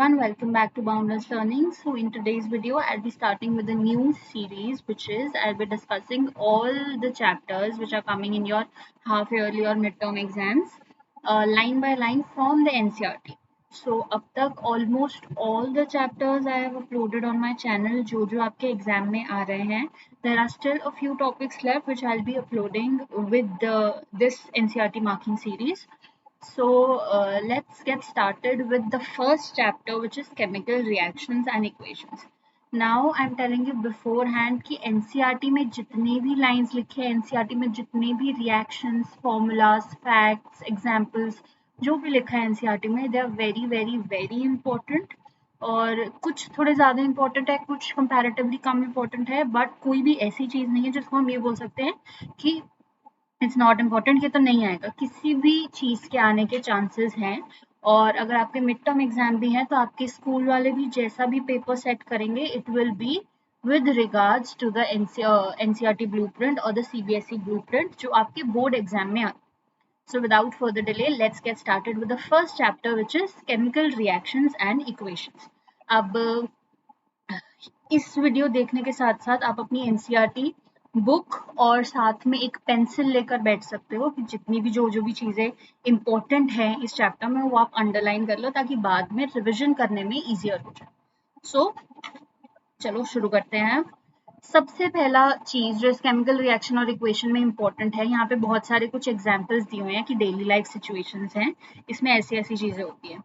everyone, welcome back to Boundless Learning. So in today's video, I'll be starting with a new series, which is I'll be discussing all the chapters which are coming in your half yearly or midterm exams, line by line from the NCERT. So अब तक almost all the chapters I have uploaded on my channel जो आपके exam में आ रहे हैं. There are still a few topics left which I'll be uploading with this NCERT marking series. So let's get started with the first chapter, which is chemical reactions and equations. Now I'm telling you beforehand कि NCERT में जितने भी lines लिखे हैं, NCERT में जितने भी reactions, formulas, facts, examples जो भी लिखा है NCERT में, they are very very very important. और कुछ थोड़े ज़्यादा इम्पोर्टेंट है, कुछ कंपैरेटिवली कम इम्पोर्टेंट है, बट कोई भी ऐसी चीज़ नहीं है जिसको हम ये बोल सकते हैं कि इट्स नॉट इम्पॉर्टेंट, ये तो नहीं आएगा. किसी भी चीज़ के आने के चांसेस हैं. और अगर आपके मिड टर्म एग्जाम भी हैं तो आपके स्कूल वाले भी जैसा भी पेपर सेट करेंगे, it will be with regards to the NCERT blueprint or the CBSE blueprint जो आपके बोर्ड एग्जाम में आते. So without further delay, let's get started with the first chapter, which is chemical reactions and equations. अब इस video देखने के साथ साथ आप अपनी NCERT बुक और साथ में एक पेंसिल लेकर बैठ सकते हो कि जितनी भी जो भी चीज़ें इंपॉर्टेंट हैं इस चैप्टर में वो आप अंडरलाइन कर लो ताकि बाद में रिविजन करने में ईजियर हो जाए. सो चलो शुरू करते हैं. सबसे पहला चीज जो इस केमिकल रिएक्शन और इक्वेशन में इंपॉर्टेंट है, यहाँ पे बहुत सारे कुछ एग्जांपल्स दिए हुए हैं कि डेली लाइफ सिचुएशंस हैं, इसमें ऐसी ऐसी चीजें होती हैं.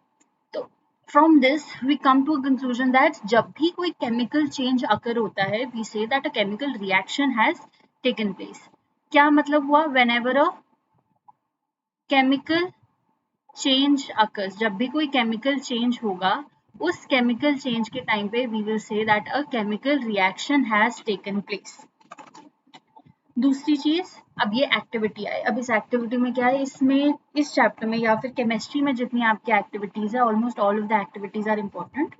तो from this we come to a conclusion that जब भी कोई केमिकल चेंज अकर होता है, we say that a chemical reaction has taken place. क्या मतलब हुआ? Whenever a chemical change occurs, जब भी कोई केमिकल चेंज होगा, उस केमिकल चेंज के टाइम पे we will say that a chemical reaction has taken place. दूसरी चीज, अब ये एक्टिविटी आई. अब इस एक्टिविटी में क्या है, इसमें इस चैप्टर में या फिर केमिस्ट्री में जितनी आपकी एक्टिविटीज है, almost all of the activities are important.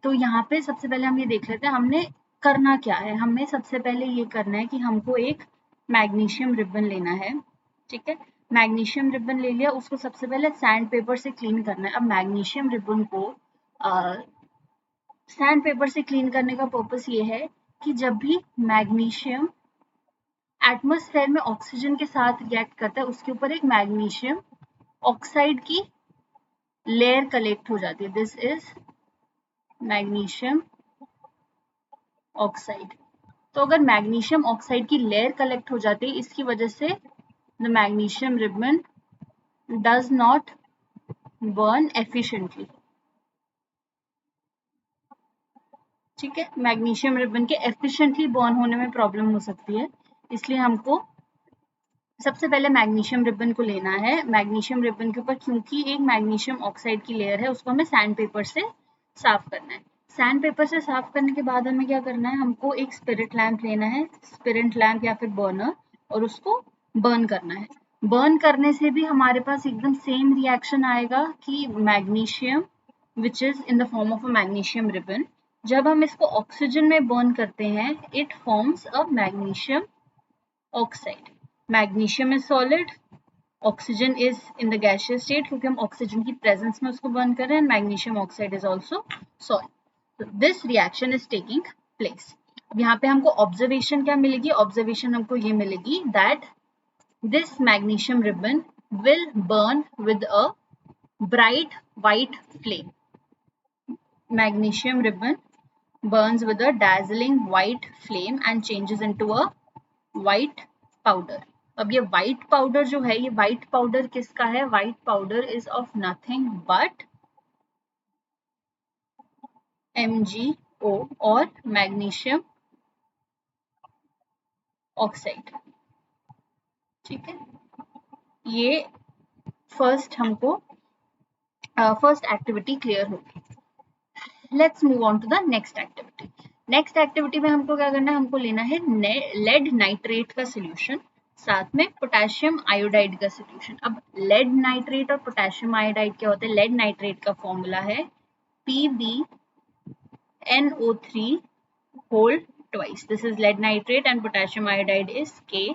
तो यहाँ पे सबसे पहले हम ये देख लेते हैं हमने करना क्या है. हमें सबसे पहले ये करना है कि हमको एक मैग्नीशियम रिबन लेना है. ठीक है, मैग्नीशियम रिबन ले लिया, उसको सबसे पहले सैंड पेपर से क्लीन करना है. अब मैग्नीशियम रिबन को सैंड पेपर से क्लीन करने का पर्पस ये है कि जब भी मैग्नीशियम एटमॉस्फेयर में ऑक्सीजन के साथ रिएक्ट करता है, उसके ऊपर एक मैग्नीशियम ऑक्साइड की लेयर कलेक्ट हो जाती है. This is magnesium oxide. तो अगर मैग्नीशियम ऑक्साइड की लेयर कलेक्ट हो जाती है, इसकी वजह से the magnesium ribbon does not burn efficiently. ठीक है, मैग्नीशियम रिबन के एफिशिएंटली बर्न होने में प्रॉब्लम हो सकती है, इसलिए हमको सबसे पहले मैग्नीशियम रिबन को लेना है. मैग्नीशियम रिबन के ऊपर क्योंकि एक मैग्नीशियम ऑक्साइड की लेयर है, उसको हमें सैंड पेपर से साफ करना है. सैंड पेपर से साफ करने के बाद हमें क्या करना है, हमको एक स्पिरिट लैम्प लेना है, स्पिरिट लैम्प या फिर बर्नर, और उसको बर्न करना है. बर्न करने से भी हमारे पास एकदम सेम रिएक्शन आएगा कि magnesium which is in the form of a magnesium ribbon, जब हम इसको ऑक्सीजन में बर्न करते हैं, it forms a magnesium oxide. Magnesium is solid, oxygen is in the gaseous state क्योंकि हम ऑक्सीजन की प्रेजेंस में उसको बर्न कर रहे हैं. Magnesium oxide is also solid. This reaction is taking place. यहाँ पे हमको ऑब्जर्वेशन क्या मिलेगी? ऑब्जर्वेशन हमको ये मिलेगी that this magnesium ribbon will burn with a bright white flame. Magnesium ribbon burns with a dazzling white flame and changes into a white powder. अब ये white powder जो है, ये white powder किसका है? White powder is of nothing but MgO और magnesium oxide. ठीक है, ये फर्स्ट हमको फर्स्ट एक्टिविटी क्लियर होगी. Let's move on to the next activity. Next activity में हमको क्या करना है, हमको लेना है लेड नाइट्रेट का सोल्यूशन, साथ में पोटेशियम आयोडाइड का सोल्यूशन. अब लेड नाइट्रेट और पोटेशियम आयोडाइड क्या होता है? लेड नाइट्रेट का फॉर्मूला है PbNO3 whole twice. This is lead nitrate and potassium iodide is Ki.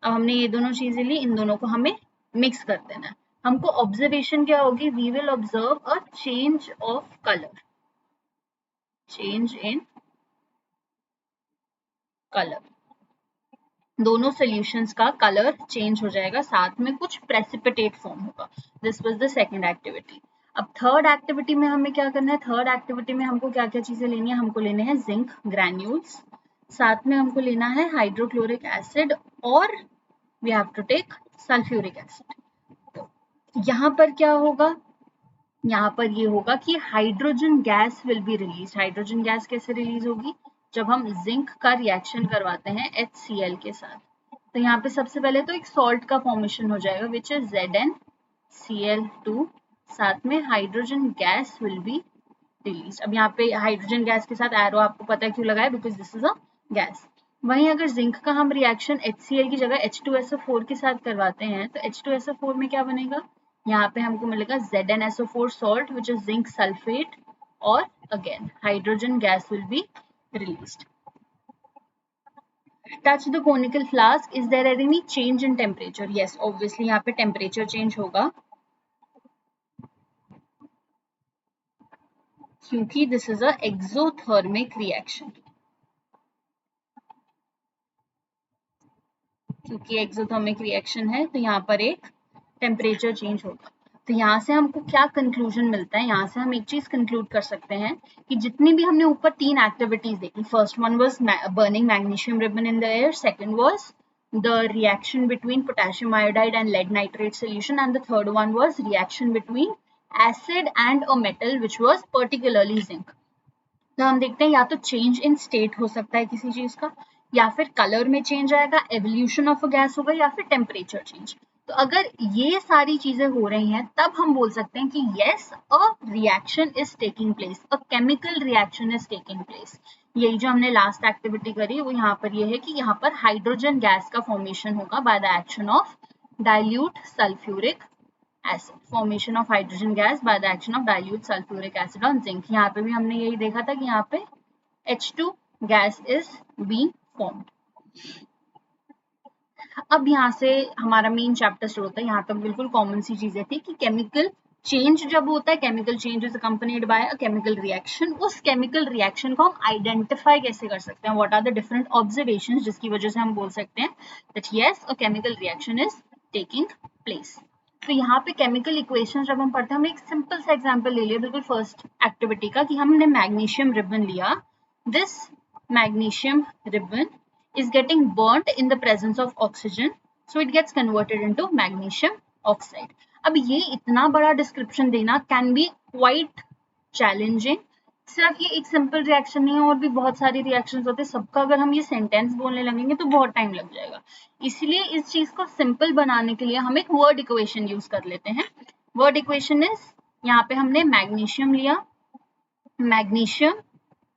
अब हमने ये दोनों चीजें ली, इन दोनों को हमें मिक्स कर देना है. हमको ऑब्जर्वेशन क्या होगी, we will observe a change of colour, change in colour, दोनों सॉल्यूशंस का कलर चेंज हो जाएगा, साथ में कुछ प्रेसिपिटेट फॉर्म होगा। This was the second activity. अब थर्ड एक्टिविटी में हमें क्या करना है, थर्ड एक्टिविटी में हमको क्या क्या चीजें लेनी है, हमको लेने हैं जिंक ग्रैन्यूल्स, साथ में हमको लेना है हाइड्रोक्लोरिक एसिड, और we have to take sulphuric acid. तो यहाँ पर क्या होगा, यहाँ पर ये होगा कि hydrogen gas will be release. Hydrogen gas कैसे रिलीज होगी, जब हम जिंक का रिएक्शन करवाते हैं HCl के साथ। तो यहाँ पे सबसे पहले तो एक सॉल्ट का फॉर्मेशन हो जाएगा विच इज ZnCl2, साथ में hydrogen gas will be release. अब यहाँ पे हाइड्रोजन गैस के साथ एरो आपको पता है क्यों लगाया, because this is a gas. वहीं अगर जिंक का हम रिएक्शन HCl की जगह H2SO4 के साथ करवाते हैं तो H2SO4 में क्या बनेगा, यहाँ पे हमको मिलेगा ZnSO4 salt which is zinc sulfate, और again hydrogen gas will be released. Touch the conical flask. Is there any change in temperature? Yes, obviously यहाँ पे temperature change होगा क्योंकि this is a exothermic reaction. क्योंकि exothermic reaction है तो यहाँ पर एक टेम्परेचर चेंज होगा। तो यहाँ से हमको क्या कंक्लूजन मिलता है, यहाँ से हम एक चीज कंक्लूड कर सकते हैं कि जितनी भी हमने ऊपर 3 एक्टिविटीज देखी, first one was burning magnesium ribbon in the air, second was the reaction between potassium iodide and lead nitrate solution, and the third one was reaction between acid and a metal which was particularly zinc. तो हम देखते हैं या तो change in state हो सकता है किसी चीज का, या फिर कलर में चेंज आएगा, एवोल्यूशन ऑफ अ गैस होगा, या फिर टेम्परेचर चेंज। तो अगर ये सारी चीजें हो रही हैं तब हम बोल सकते हैं कि yes a reaction is taking place, a chemical reaction is taking place. यही जो हमने लास्ट एक्टिविटी करी वो यहाँ पर ये है कि यहाँ पर हाइड्रोजन गैस का फॉर्मेशन होगा by the action of dilute sulphuric acid, formation of hydrogen gas by the action of dilute sulfuric acid on zinc। यहाँ पे भी हमने यही देखा था कि यहाँ पे H2 gas is being formed। अब यहाँ से हमारा मेन चैप्टर शुरू होता है। यहाँ तक बिल्कुल कॉमन सी चीजें थी कि केमिकल चेंज जब होता है, chemical change is accompanied by a chemical reaction, उस केमिकल रिएक्शन को हम आइडेंटिफाई कैसे कर सकते हैं, what are the different observations जिसकी वजह से हम बोल सकते हैं that yes a chemical reaction is taking place. तो यहाँ पे केमिकल इक्वेशन जब हम पढ़ते हैं, हमने एक सिंपल सा एग्जांपल ले लिया बिल्कुल फर्स्ट एक्टिविटी का कि हमने मैग्नीशियम रिबन लिया, this magnesium ribbon is getting burnt in the presence of oxygen, so it gets converted into magnesium oxide। अब ये इतना बड़ा डिस्क्रिप्शन देना कैन बी क्वाइट चैलेंजिंग। सिर्फ ये एक सिंपल रिएक्शन नहीं है, और भी बहुत सारे रिएक्शंस होते हैं, सबका अगर हम ये सेंटेंस बोलने लगेंगे तो बहुत टाइम लग जाएगा। इसलिए इस चीज को सिंपल बनाने के लिए हम एक वर्ड इक्वेशन यूज कर लेते हैं। वर्ड इक्वेशन इज, यहाँ पे हमने मैग्नीशियम लिया, magnesium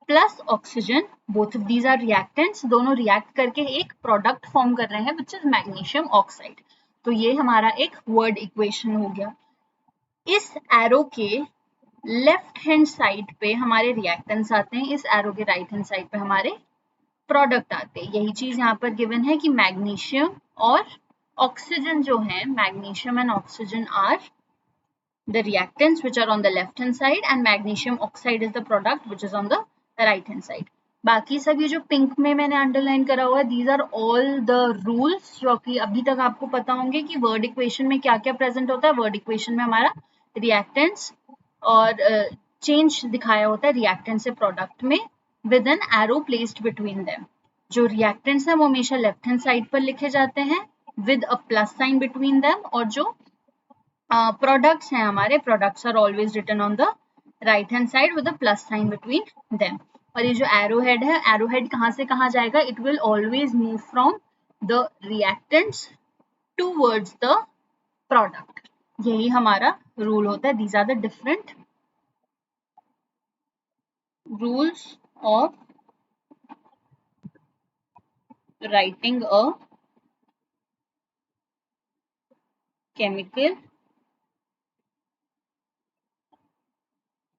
plus oxygen, both of these are reactants, दोनों रिएक्ट करके एक प्रोडक्ट फॉर्म कर रहे हैं विच इज मैग्नीशियम ऑक्साइड। तो ये हमारा एक वर्ड इक्वेशन हो गया। इस एरो के लेफ्ट हैंड साइड पे हमारे रिएक्टेंट्स आते हैं, इस एरो के राइट हैंड साइड पे हमारे प्रोडक्ट आते हैं। यही चीज यहाँ पर गिवन है कि मैग्नीशियम और ऑक्सीजन जो है, magnesium and oxygen are the reactants which are on the left hand side and magnesium oxide is the product which is on the right hand side। बाकी सब ये जो पिंक में मैंने अंडरलाइन करा हुआ है, these are all the rules जो कि अभी तक आपको पता होंगे कि वर्ड इक्वेशन में क्या क्या प्रेजेंट होता है। वर्ड इक्वेशन में हमारा रिएक्टेंट्स और चेंज दिखाया होता है रिएक्टेंट से प्रोडक्ट में with an arrow placed between them. जो रिएक्टेंट्स है वो हमेशा लेफ्ट हैंड साइड पर लिखे जाते हैं with a plus sign between them, और जो प्रोडक्ट्स हैं हमारे, products are always written on the right hand side with a plus sign between them. और ये जो एरो हेड है, एरो हेड कहाँ से कहाँ जाएगा, it will always move from the reactants towards the product. यही हमारा रूल होता है। These are the different rules of writing a chemical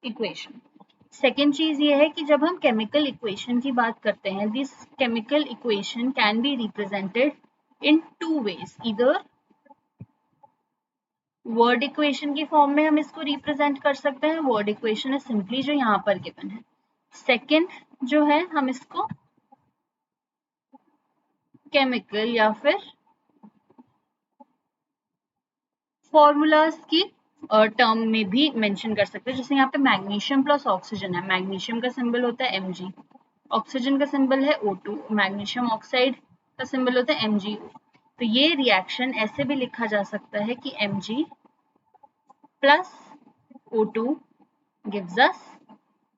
equation. Second चीज ये है कि जब हम केमिकल इक्वेशन की बात करते हैं, this chemical equation can be represented in two ways, इधर वर्ड इक्वेशन की फॉर्म में हम इसको रिप्रेजेंट कर सकते हैं। वर्ड इक्वेशन है सिंपली जो यहाँ पर गिवन है। सेकेंड जो है हम इसको केमिकल या फिर फॉर्मूलाज की टर्म में भी मेंशन कर सकते हैं। जैसे यहाँ पे मैग्नीशियम प्लस ऑक्सीजन है, मैग्नीशियम का सिंबल होता है Mg, ऑक्सीजन का सिंबल है O2, मैग्नीशियम ऑक्साइड का सिंबल होता है MgO। तो ये रिएक्शन ऐसे भी लिखा जा सकता है कि Mg plus O2 gives us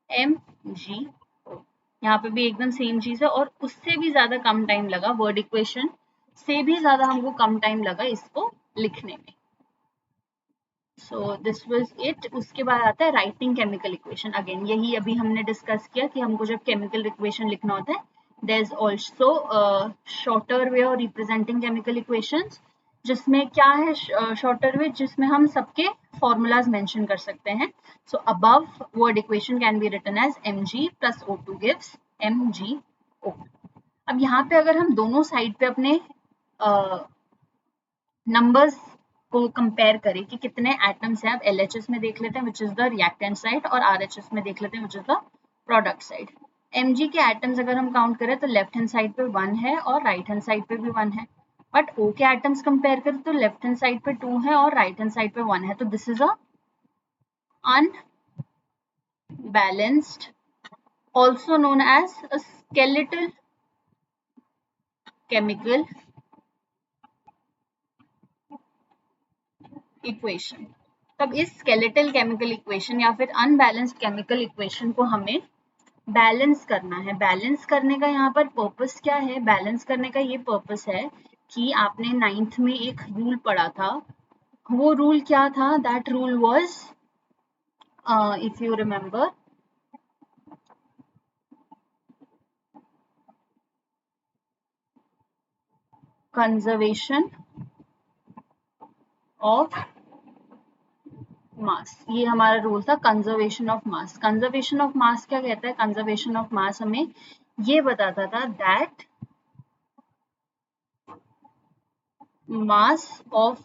MgO। यहाँ पे भी एकदम सेम चीज है और उससे भी ज्यादा कम टाइम लगा, वर्ड इक्वेशन से भी ज्यादा हमको कम टाइम लगा इसको लिखने में। So this was it. उसके बाद आता है राइटिंग केमिकल इक्वेशन। अगेन यही अभी हमने डिस्कस किया कि हमको जब केमिकल इक्वेशन लिखना होता है, there is also shorter way of representing chemical equations, जिसमें क्या है शॉर्टर वे, जिसमें हम सबके फॉर्मूलाज मेंशन कर सकते हैं। So above word equation can be written as Mg plus O2 gives MgO। अब यहाँ पे अगर हम दोनों साइड पे अपने नंबर्स को कंपेयर करें कि कितने एटम्स हैं, आप LHS में देख लेते हैं which is the reactant side, और RHS में देख लेते हैं which is the product side. Mg के एटम्स अगर हम काउंट करें तो लेफ्ट हैंड साइड पे 1 है और राइट हैंड साइड पे भी 1 है, बट O के एटम्स कंपेयर करें तो लेफ्ट हैंड साइड पे 2 है और राइट हैंड साइड पे 1 है। तो this is a unbalanced, also known as a skeletal chemical equation. तब इस स्केलेटल केमिकल इक्वेशन या फिर अनबैलेंस्ड केमिकल इक्वेशन को हमें बैलेंस करना है। बैलेंस करने का यहाँ पर पर्पस क्या है? बैलेंस करने का ये पर्पस है कि आपने 9th में एक रूल पढ़ा था। वो रूल क्या था? That rule was, if you remember, conservation of mass. ये हमारा रूल था, conservation of mass. Conservation of mass क्या कहता है? कंजर्वेशन ऑफ मास हमें ये बताता था that mass of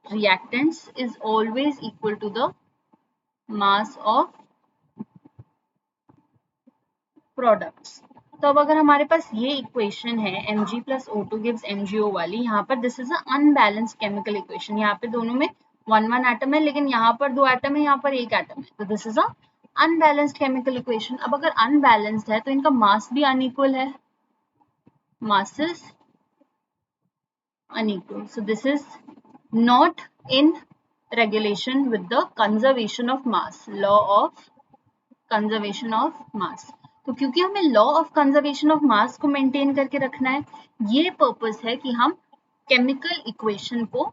reactants is always equal to the mass of products। तो अब अगर हमारे पास ये इक्वेशन है Mg plus O2 gives MgO वाली, यहाँ पर this is unbalanced chemical equation. यहाँ पे दोनों में 1 एटम है, लेकिन यहाँ पर 2 एटम है, यहाँ पर 1 एटम है। तो this is a unbalanced chemical equation. अब अगर अनबैलेंस्ड है तो इनका मास भी अनइक्वल है, masses unequal. So this is not in regulation with the conservation of mass, law of conservation of mass। तो क्योंकि हमें law of conservation of mass को मेंटेन करके रखना है, ये पर्पस है कि हम केमिकल इक्वेशन को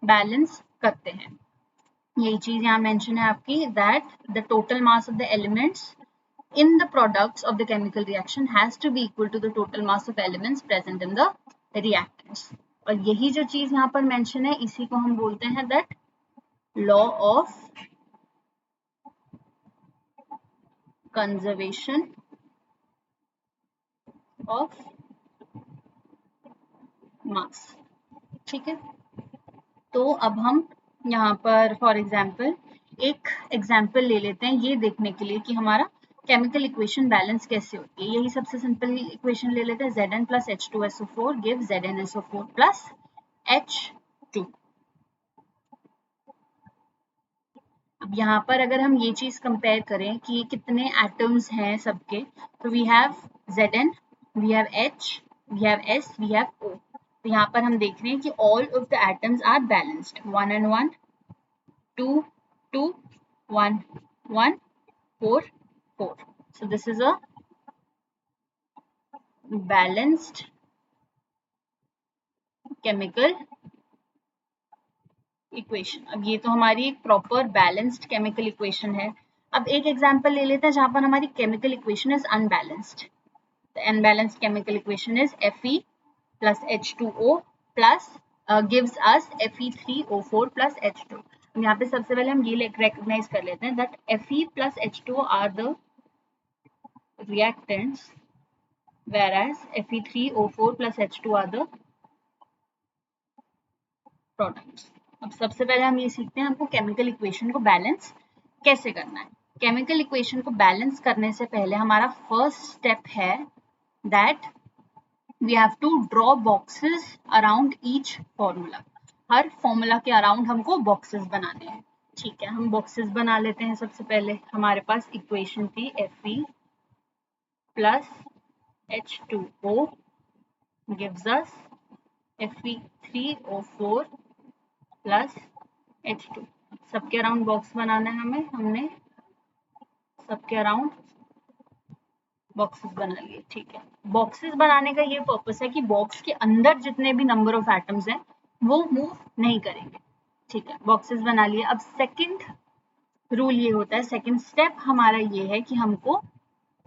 बैलेंस करते हैं। यही चीज यहाँ मेंशन है आपकी, that the total mass of the elements in the products of the chemical reaction has to be equal to the total mass of elements present in the reactants। और यही जो चीज यहाँ पर मेंशन है, इसी को हम बोलते हैं that law of conservation of mass. ठीक है, तो अब हम यहाँ पर फॉर एग्जाम्पल एक एग्जाम्पल ले लेते हैं ये देखने के लिए कि हमारा केमिकल इक्वेशन बैलेंस कैसे होती है। यही सबसे सिंपल इक्वेशन ले लेते हैं, Zn plus H2SO4 give ZnSO4 plus H2। अब यहाँ पर अगर हम ये चीज कंपेयर करें कि कितने एटम्स हैं सबके, तो we have Zn, we have H, we have S, we have O। तो यहाँ पर हम देख रहे हैं कि all of the atoms are balanced, 1 and 1, 2, 2, 1, 1, 4, 4। So this is a balanced chemical equation. अब ये तो हमारी एक प्रॉपर बैलेंस्ड केमिकल इक्वेशन है। अब एक एग्जांपल ले लेते हैं जहां पर हमारी chemical equation is unbalanced. The unbalanced chemical equation is Fe plus H2O plus gives us Fe3O4 plus H2। यहाँ पे सबसे पहले हम ये recognize कर लेते हैं that Fe plus H2O are the reactants, whereas Fe3O4 plus H2 are the products। अब सबसे पहले हम ये सीखते हैं हमको केमिकल इक्वेशन को बैलेंस कैसे करना है। केमिकल इक्वेशन को बैलेंस करने से पहले हमारा फर्स्ट स्टेप है that we have to draw boxes around each formula. हर फॉर्मूला के अराउंड हमको बॉक्सेस बनाने हैं। ठीक है, हम बॉक्सेस बना लेते हैं। सबसे पहले हमारे पास इक्वेशन थी Fe plus H2O gives us Fe3O4 plus H2। सबके अराउंड बॉक्स बनाना है हमें, हमने सबके अराउंड बॉक्सेस बना लिए। ठीक है, बॉक्सेस बनाने का ये पर्पस है कि बॉक्स के अंदर जितने भी नंबर ऑफ एटम्स हैं वो मूव नहीं करेंगे। ठीक है, बॉक्सेस बना लिए। अब सेकंड रूल ये होता है, सेकंड स्टेप हमारा ये है कि हमको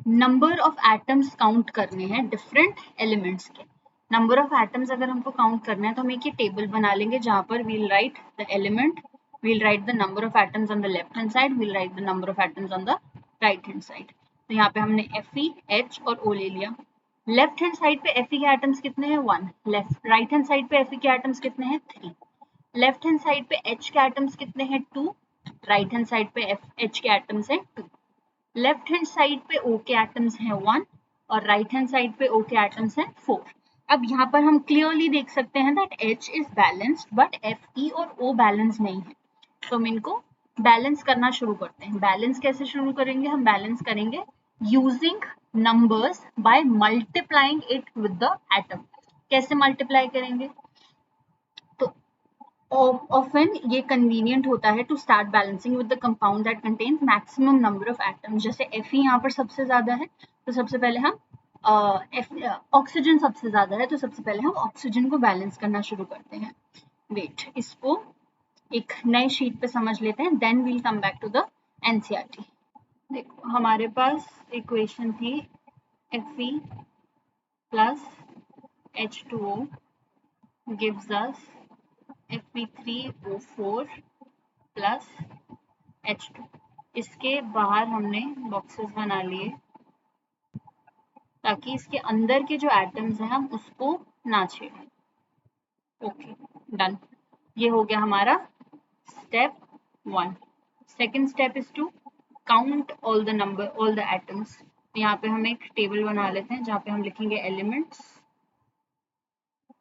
नंबर ऑफ एटम्स काउंट करने हैं डिफरेंट एलिमेंट्स के। नंबर ऑफ एटम्स अगर हमको काउंट करना है तो हम एक टेबल बना लेंगे जहां पर we'll write the element, we'll write the number of atoms on the left hand side, we'll write the number of atoms on the right hand side. तो यहाँ पे हमने Fe, H और O ले लिया। लेफ्ट हैंड साइड पे Fe के atoms कितने हैं 1, लेफ्ट राइट हैंड साइड पे Fe के एटम्स कितने हैं 3, लेफ्ट हैंड साइड पे H के एटम्स कितने हैं 2, राइट हैंड साइड पे H के एटम्स हैं 2, लेफ्ट हैंड साइड पे O के एटम्स हैं 1 और राइट हैंड साइड पे O के एटम्स हैं 4। अब यहाँ पर हम क्लियरली देख सकते हैं that H is balanced but Fe और O बैलेंस नहीं है। तो हम इनको बैलेंस करना शुरू करते हैं। बैलेंस कैसे शुरू करेंगे? हम बैलेंस करेंगे using numbers by multiplying it with the atom. कैसे मल्टीप्लाई करेंगे? तो often ये convenient होता है to start balancing with the compound that contains maximum number of atoms। जैसे Fe यहाँ पर सबसे ज्यादा है तो सबसे पहले हम ऑक्सीजन सबसे ज्यादा है तो सबसे पहले हम ऑक्सीजन को बैलेंस करना शुरू करते हैं। वेट, इसको एक नए शीट पे समझ लेते हैं, then we'll come back to the NCERT. देखो हमारे पास इक्वेशन थी Fe plus H2O gives us Fe3O4 plus H2। इसके बाहर हमने बॉक्सेस बना लिए ताकि इसके अंदर के जो एटम्स हैं हम उसको ना छेड़ें। Okay, done. ये हो गया हमारा step 1। Second step is to count all the number, all the atoms. यहाँ पे हम एक टेबल बना लेते हैं जहाँ पे हम लिखेंगे एलिमेंट्स,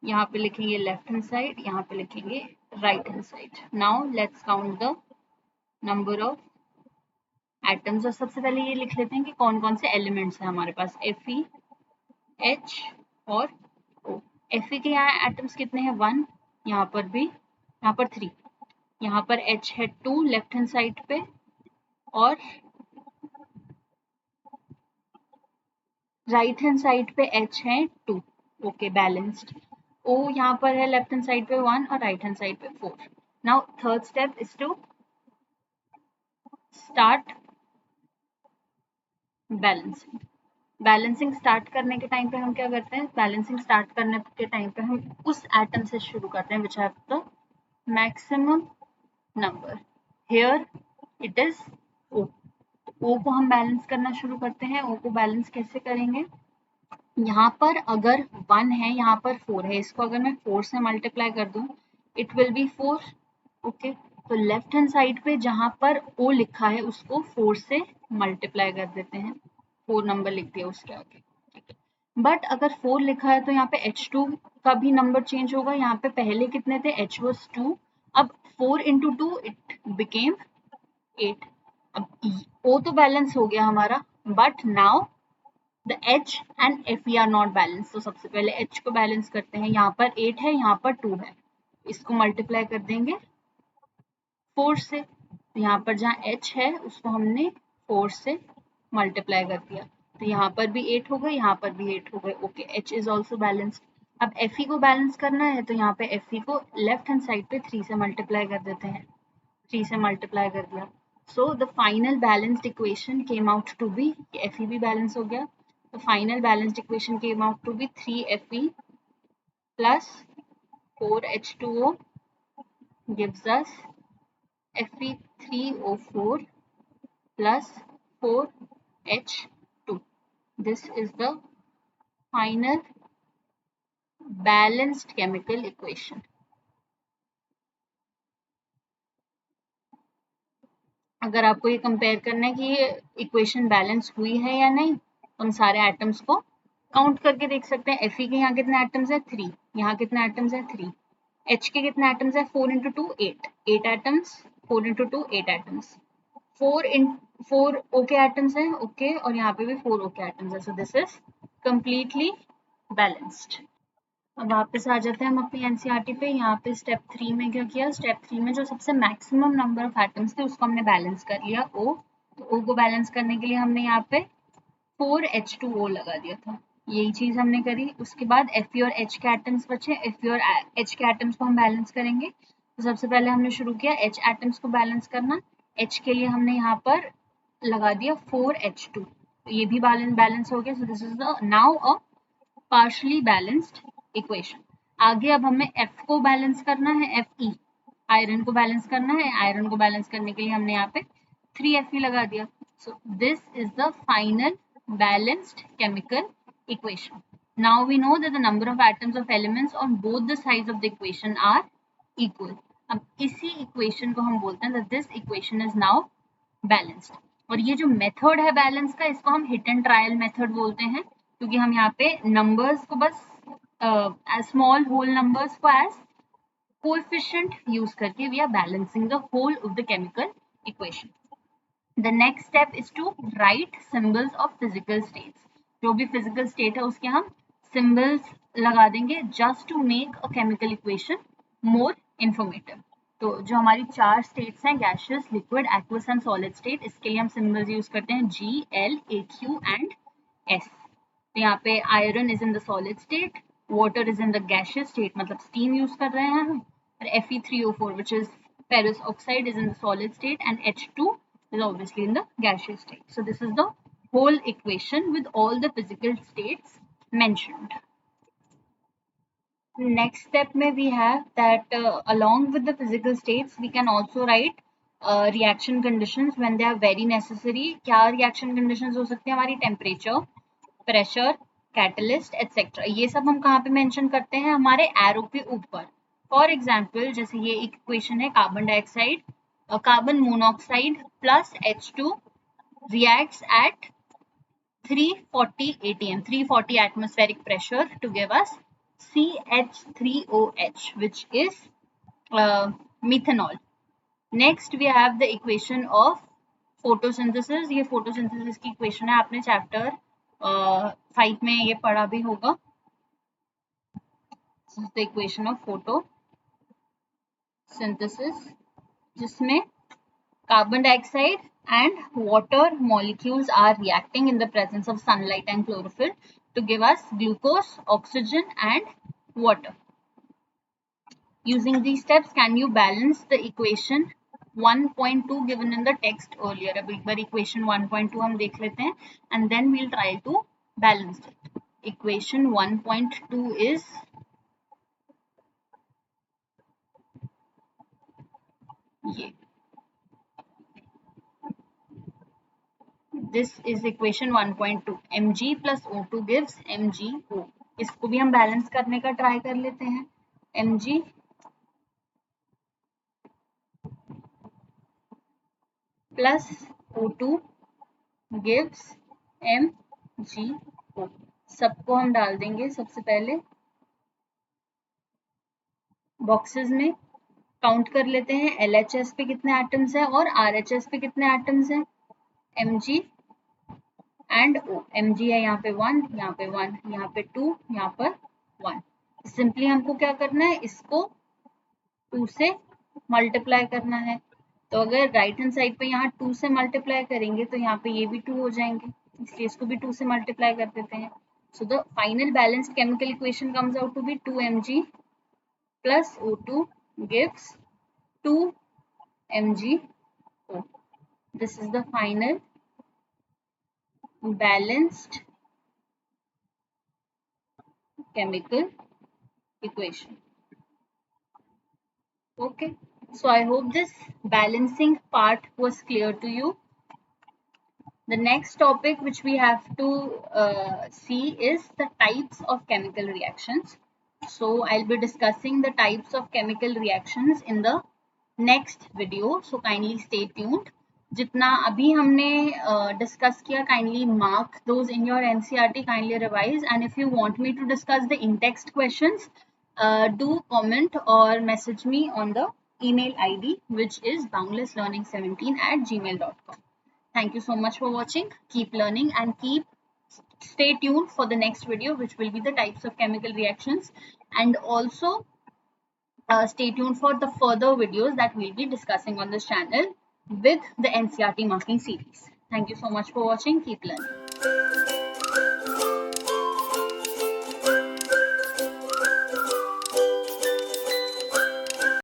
यहाँ पे लिखेंगे लेफ्ट हैंड साइड, यहाँ पे लिखेंगे right hand side. Now let's count the number of atoms. और सबसे पहले ये लिख लेते हैं कि कौन कौन से एलिमेंट्स हैं हमारे पास, Fe, H और O। Fe के यहाँ एटम्स कितने हैं 1, यहाँ पर भी, यहाँ पर 3, यहाँ पर H है 2 लेफ्ट हैंड साइड पे और राइट हैंड साइड पे H है 2। Okay, balanced. O यहाँ पर है लेफ्ट हैंड साइड पे 1 और राइट हैंड साइड पे 4। Now third step is to start balancing. Balancing start करने के टाइम पे हम क्या करते हैं? बैलेंसिंग स्टार्ट करने के टाइम पे हम उस एटम से शुरू करते हैं which have the maximum number. Here it is O। O को हम बैलेंस करना शुरू करते हैं। O को बैलेंस कैसे करेंगे? यहाँ पर अगर 1 है, यहाँ पर 4 है, इसको अगर मैं 4 से मल्टीप्लाई कर दूं इट विल बी 4। ओके, तो लेफ्ट हैंड साइड पे जहां पर O लिखा है उसको 4 से मल्टीप्लाई कर देते हैं, 4 नंबर लिख दिया उसके आगे। ठीक है, बट अगर 4 लिखा है तो यहाँ पे H2 का भी नंबर चेंज होगा। यहाँ पे पहले कितने थे? H was 2, अब 4 into 2 इट बिकेम 8। अब O तो बैलेंस हो गया हमारा, but now the H and Fe are not balance. तो सबसे पहले H को बैलेंस करते हैं। यहाँ पर 8 है, यहाँ पर 2 है, इसको मल्टीप्लाई कर देंगे 4 से। तो यहाँ पर जहाँ H है उसको हमने 4 से मल्टीप्लाई कर दिया, तो यहाँ पर भी 8 हो गए, यहाँ पर भी 8 हो गए। Okay, H is also balanced. अब Fe को बैलेंस करना है तो यहाँ पे Fe को लेफ्ट हैंड साइड पे 3 से मल्टीप्लाई कर देते हैं, 3 से मल्टीप्लाई कर दिया। So the final balanced equation came out to be, Fe भी बैलेंस हो गया, the final balanced equation came out to be 3Fe plus 4H2O gives us Fe3O4 plus 4H2। This is the final balanced chemical equation। अगर आपको ये compare करना है कि ये इक्वेशन बैलेंस हुई है या नहीं, तो हम सारे एटम्स को काउंट करके देख सकते हैं। Fe के यहाँ कितने एटम्स है 3, यहाँ कितने एटम्स है 3, H के कितने एटम्स है 4 into 2 8, 8 atoms, 4 into 2 8 atoms, 4 okay atoms हैं, ओके, और यहाँ पे भी 4 ओके एटम्स है। So this is completely balanced. अब वापस आ जाते हैं हम अपनी एनसीईआरटी पे। यहाँ पे स्टेप 3 में क्या किया, स्टेप 3 में जो सबसे मैक्सिमम नंबर ऑफ एटम्स थे उसको हमने बैलेंस कर लिया, O। तो O को बैलेंस करने के लिए हमने यहाँ पे 4H2O लगा दिया था, यही चीज हमने करी। उसके बाद Fe और H के एटम्स बचे, Fe और H के एटम्स को हम बैलेंस करेंगे। तो सबसे पहले हमने शुरू किया H एटम्स को बैलेंस करना। H के लिए हमने यहाँ पर लगा दिया 4H2, तो ये भी बैलेंस हो गया। So this is the now a partially balanced equation. आगे अब हमें F को बैलेंस करना है, Fe आयरन को बैलेंस करना है। आयरन को बैलेंस करने के लिए हमने यहाँ पे 3Fe लगा दिया। So this is the final balanced chemical equation. Now we know that the number of atoms of elements on both the sides of the equation are equal. अब इसी equation को हम बोलते हैं that this equation is now balanced. और ये जो method है बैलेंस का, इसको हम हिट एंड ट्रायल मेथड बोलते हैं, क्योंकि हम यहाँ पे नंबर्स को बस स्मॉल होल नंबर्स को एज कोएफिशिएंट यूज करके we are balancing the whole of the chemical equation. The next step is to write symbols of physical states. जो भी physical state है उसके हम symbols लगा देंगे just to make a chemical equation more informative. तो जो हमारी 4 states हैं, gaseous, liquid, aqueous and solid state, इसके लिए हम symbols use करते हैं G, L, AQ and S. तो यहाँ पे iron is in the solid state, water is in the gaseous state, मतलब steam use कर रहे हैं हम, और Fe3O4 which is ferrous oxide is in the solid state and H2 is obviously in the gaseous state. So this is the whole equation with all the physical states mentioned. Next step may we have that along with the physical states we can also write reaction conditions when they are very necessary. क्या reaction conditions हो सकते हैं हमारी, temperature, pressure, catalyst etc. ये सब हम कहाँ पे mention करते हैं, हमारे arrow के ऊपर. For example जैसे ये equation है, carbon dioxide, carbon monoxide plus H2 reacts at 340 atm, 340 atmospheric pressure to give us CH3OH, which is methanol. Next we have the equation of photosynthesis. ये photosynthesis की equation है, आपने chapter 5 में ये पढ़ा भी होगा. This is the equation of photosynthesis, जिसमें carbon dioxide and water molecules are reacting in the presence of sunlight and chlorophyll to give us glucose, oxygen and water. Using these steps, can you balance the equation 1.2 given in the text earlier? अब एक बार equation 1.2 हम देख लेते हैं and then we'll try to balance it. Equation 1.2 is ये. This is equation 1.2. Mg plus O2 gives MgO. इसको भी हम बैलेंस करने का ट्राई कर लेते हैं. Mg plus O2 gives MgO. सबको हम डाल देंगे सबसे पहले बॉक्सेस में. काउंट कर लेते हैं LHS पे कितने एटम्स हैं और RHS पे कितने एटम्स हैं. Mg and O. Mg है यहाँ पे 1, यहाँ पे 1, यहाँ पे 2, यहाँ पर 1. सिंपली हमको क्या करना है, इसको 2 से मल्टीप्लाई करना है. तो अगर राइट हैंड साइड पे यहाँ 2 से मल्टीप्लाई करेंगे तो यहाँ पे ये भी 2 हो जाएंगे, इसलिए इसको भी 2 से मल्टीप्लाई कर देते हैं. So the final balanced chemical equation comes out to be 2Mg plus O2 gives 2MgO. This is the final balanced chemical equation. Okay, so I hope this balancing part was clear to you. The next topic which we have to see is the types of chemical reactions. So I'll be discussing the types of chemical reactions in the next video, so kindly stay tuned. जितना अभी हमने discuss किया, kindly mark those in your NCERT, kindly revise, and if you want me to discuss the in text questions, do comment or message me on the email id which is boundlesslearning17@gmail.com. Thank you so much for watching. Keep learning and stay tuned for the next video, which will be the types of chemical reactions, and also stay tuned for the further videos that we'll be discussing on this channel with the NCERT marking series. Thank you so much for watching. Keep learning.